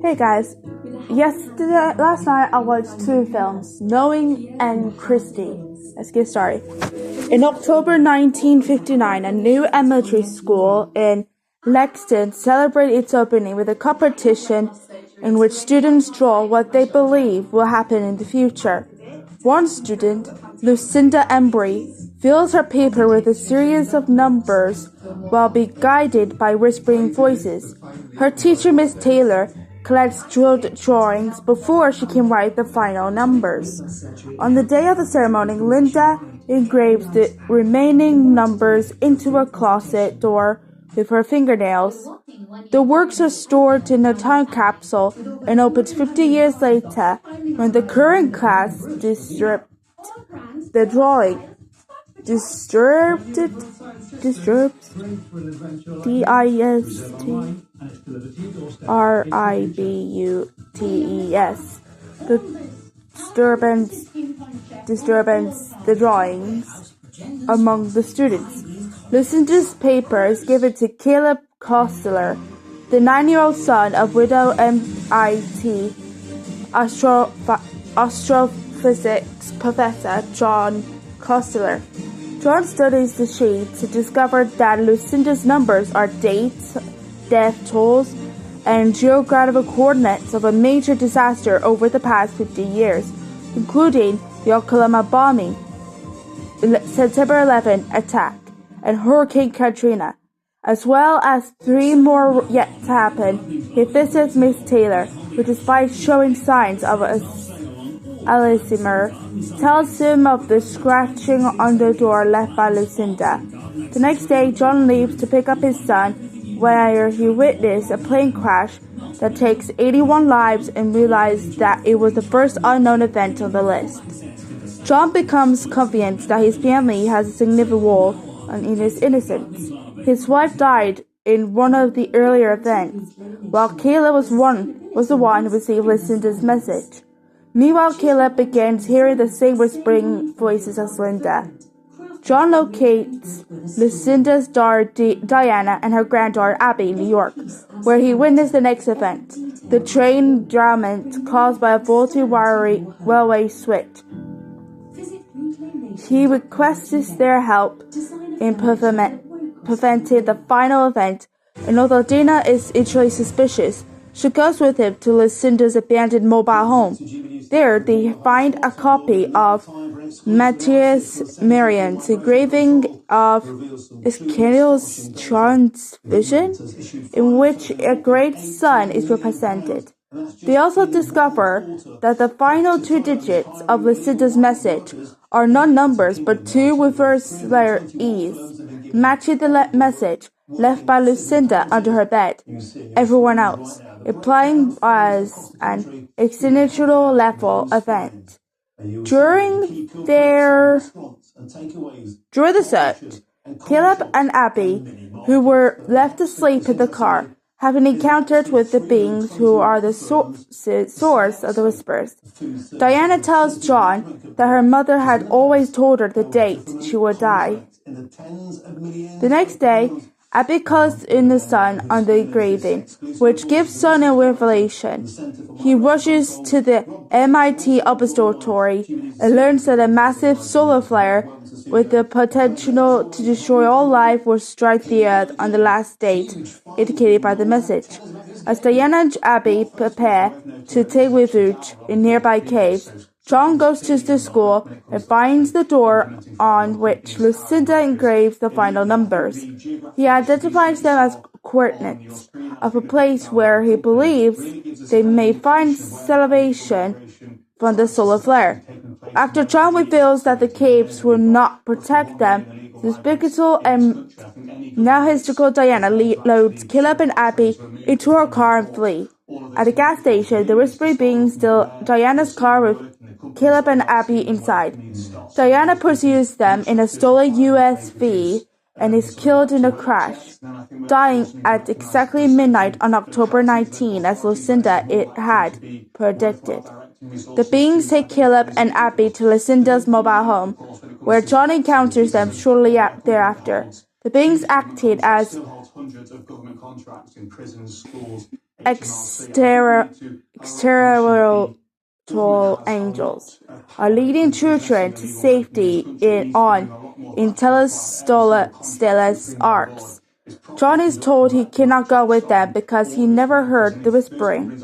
Hey guys, last night I watched two films, Knowing and Kristy. Let's get started. In October 1959, a new elementary school in Lexington celebrated its opening with a competition in which students draw what they believe will happen in the future. One student, Lucinda Embry, fills her paper with a series of numbers while being guided by whispering voices. Her teacher, Miss Taylor, collects drawings before she can write the final numbers. On the day of the ceremony, Linda engraves the remaining numbers into a closet door with her fingernails. The works are stored in a time capsule and opened 50 years later when the current class disturbed the drawing. Disturbed DISTRIBUTES the drawings among the students. Lucinda's paper is given to Caleb Costello, the 9-year-old son of widow MIT astrophysics professor John Costello. John studies the sheet to discover that Lucinda's numbers are dates, death tolls, and geographical coordinates of a major disaster over the past 50 years, including the Oklahoma bombing, September 11 attack, and Hurricane Katrina, as well as 3 more yet to happen. He visits Miss Taylor, who, despite showing signs of Alzheimer's, tells him of the scratching on the door left by Lucinda. The next day, John leaves to pick up his son, where he witnessed a plane crash that takes 81 lives and realizes that it was the first unknown event on the list. John becomes convinced that his family has a significant role in his innocence. His wife died in one of the earlier events, while Caleb was the one who received Lucinda's message. Meanwhile, Caleb begins hearing the same whispering voices as Linda. John locates Lucinda's daughter Diana and her granddaughter Abby in New York, where he witnessed the next event, the train derailment caused by a faulty railway switch. He requests their help in preventing the final event, and although Dana is initially suspicious, she goes with him to Lucinda's abandoned mobile home. There, they find a copy of Matthias Marian's engraving of Ischenel's John's vision, in which a great sun is represented. They also discover that the final 2 digits of Lucinda's message are not numbers but 2 reverse letter E's, matching the message left by Lucinda under her bed. Everyone else, implying as an existential level event. During the search, Caleb and Abby, who were left asleep in the car, have an encounter with the beings who are the source of the whispers. Diana tells John that her mother had always told her the date she would die. The next day, Abby calls in the sun on the engraving, which gives John a revelation. He rushes to the MIT observatory and learns that a massive solar flare with the potential to destroy all life will strike the Earth on the last date indicated by the message. As Diana and Abby prepare to take refuge in nearby caves, John goes to the school and finds the door on which Lucinda engraves the final numbers. He identifies them as coordinates of a place where he believes they may find salvation from the solar flare. After John reveals that the caves will not protect them, the spiritual and now hysterical Diana loads Caleb and Abby into her car and flee. At the gas station, the whispering beings steal Diana's car with Caleb and Abby inside. Diana pursues them in a stolen USV and is killed in a crash, dying at exactly midnight on October 19, as Lucinda had predicted. The beings take Caleb and Abby to Lucinda's mobile home, where John encounters them shortly thereafter. The beings acted as extraterrestrial angels are leading children to safety on interstellar arcs. John is told he cannot go with them because he never heard the whispering.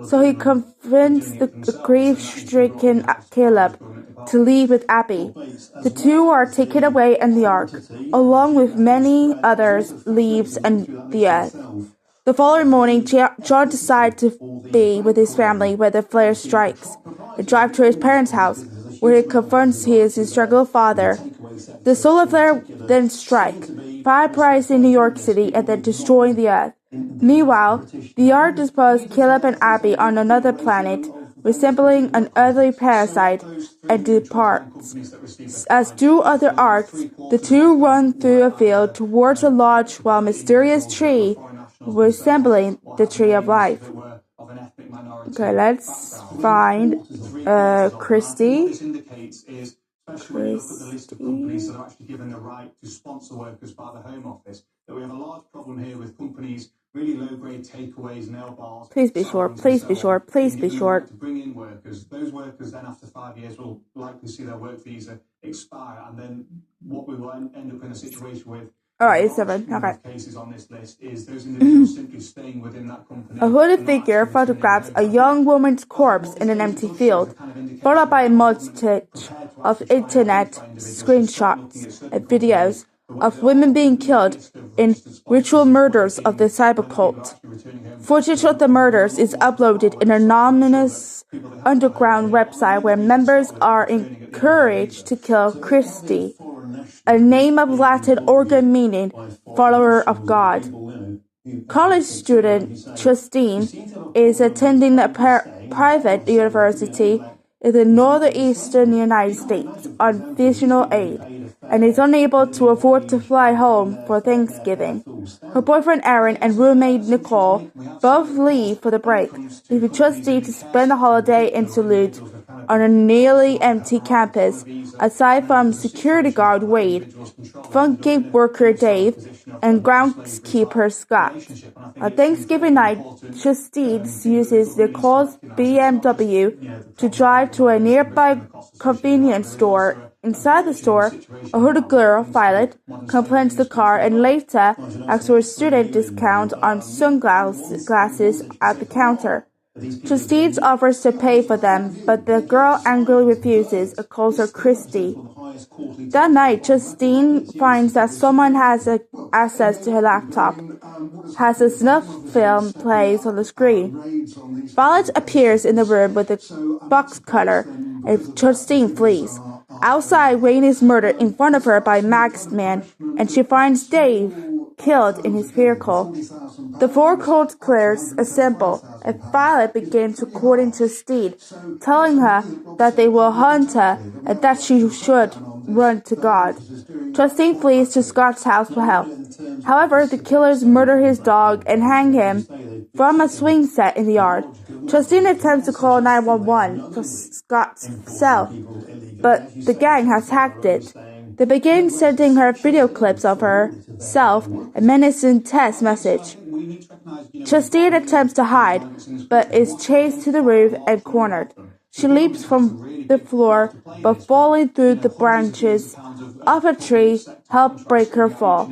So he convinced the grief-stricken Caleb to leave with Abby. The two are taken away and the ark, along with many others, leaves and the earth. The following morning, John decides to be with his family where the flare strikes, and drive to his parents' house, where he confronts his strangled father. The solar flare then strike, vaporizing New York City and then destroying the earth. Meanwhile, the ark disposed Caleb and Abby on another planet, resembling an earthly parasite, and departs. As do other arks, the two run through a field towards a large while mysterious tree, resembling the tree of life. Okay, let's find Kristy. Really low-grade takeaways, nail bars. Please be short. Please be short. Please be short. To bring in workers, those workers then after 5 years will likely see their work visa expire, and then what we will end up in a situation with. All right, it's 7. Okay. Cases on this list is those individuals simply staying within that company. A hooded figure photographs a young woman's corpse in an empty field, followed by a multitude of internet screenshots and videos of women being killed in ritual murders of the cyber cult. Footage of the murders is uploaded in an anonymous underground website where members are encouraged to kill Kristy, a name of Latin organ meaning follower of God. College student Justine is attending a private university in the northeastern United States on visual aid, and is unable to afford to fly home for Thanksgiving. Her boyfriend Aaron and roommate Nicole both leave for the break, leaving Justine to spend the holiday in Salute on a nearly empty campus, aside from security guard Wade, funky worker Dave, and groundskeeper Scott. On Thanksgiving night, Justine uses Nicole's BMW to drive to a nearby convenience store. Inside the store, a hooded girl, Violet, complains the car and later asks for a student discount on sunglasses at the counter. Justine offers to pay for them, but the girl angrily refuses and calls her Kristy. That night, Justine finds that someone has access to her laptop, has a snuff film plays on the screen. Violet appears in the room with a box cutter, and Justine flees. Outside, Wayne is murdered in front of her by a masked man, and she finds Dave killed in his vehicle. The four cult clerics assemble, and Violet begins recording Justine, telling her that they will hunt her and that she should run to God. Justine flees to Scott's house for help. However, the killers murder his dog and hang him from a swing set in the yard. Justine attempts to call 911 for Scott's cell, but the gang has hacked it. They begin sending her video clips of herself and menacing text message. Justine attempts to hide, but is chased to the roof and cornered. She leaps from the floor, but falling through the branches of a tree help break her fall.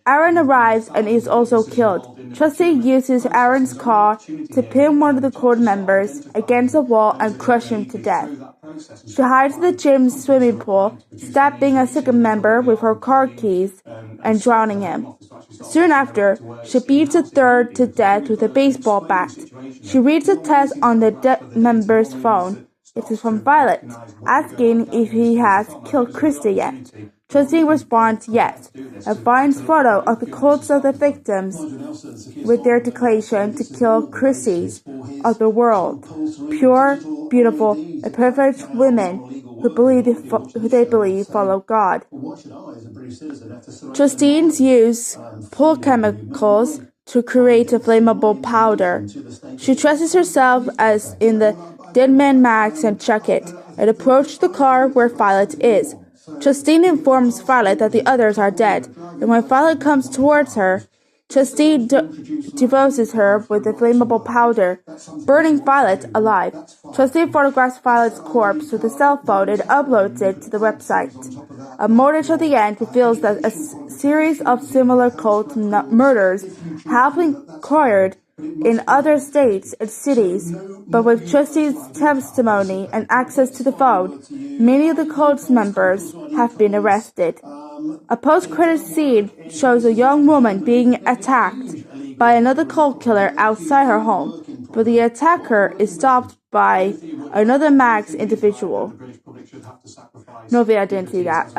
Aaron arrives and is also killed. Justine uses Aaron's car to pin one of the cult members against a wall and crush him to death. She hides in the gym's swimming pool, stabbing a second member with her car keys and drowning him. Soon after, she beats a third to death with a baseball bat. She reads a text on the dead member's phone. It is from Violet, asking if he has killed Kristy yet. Justine responds yes, and finds photo of the cults of the victims with their declaration to kill Kristies of the world, pure, beautiful, and perfect women who they believe follow God. Justine uses pool chemicals to create a flammable powder. She dresses herself as in the Dead Man mask and jacket and approaches the car where Violet is. Justine informs Violet that the others are dead, and when Violet comes towards her, Trustee disposes her with the flammable powder, burning Violet alive. Trustee photographs Violet's corpse with a cell phone and uploads it to the website. A mortgage at the end reveals that a series of similar cult murders have been occurred in other states and cities, but with Trustee's testimony and access to the phone, many of the cult's members have been arrested. A post-credits scene shows a young woman being attacked by another cult killer outside her home, but the attacker is stopped by another Max individual. No, I didn't see that.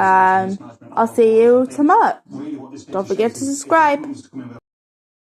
I'll see you tomorrow. Don't forget to subscribe.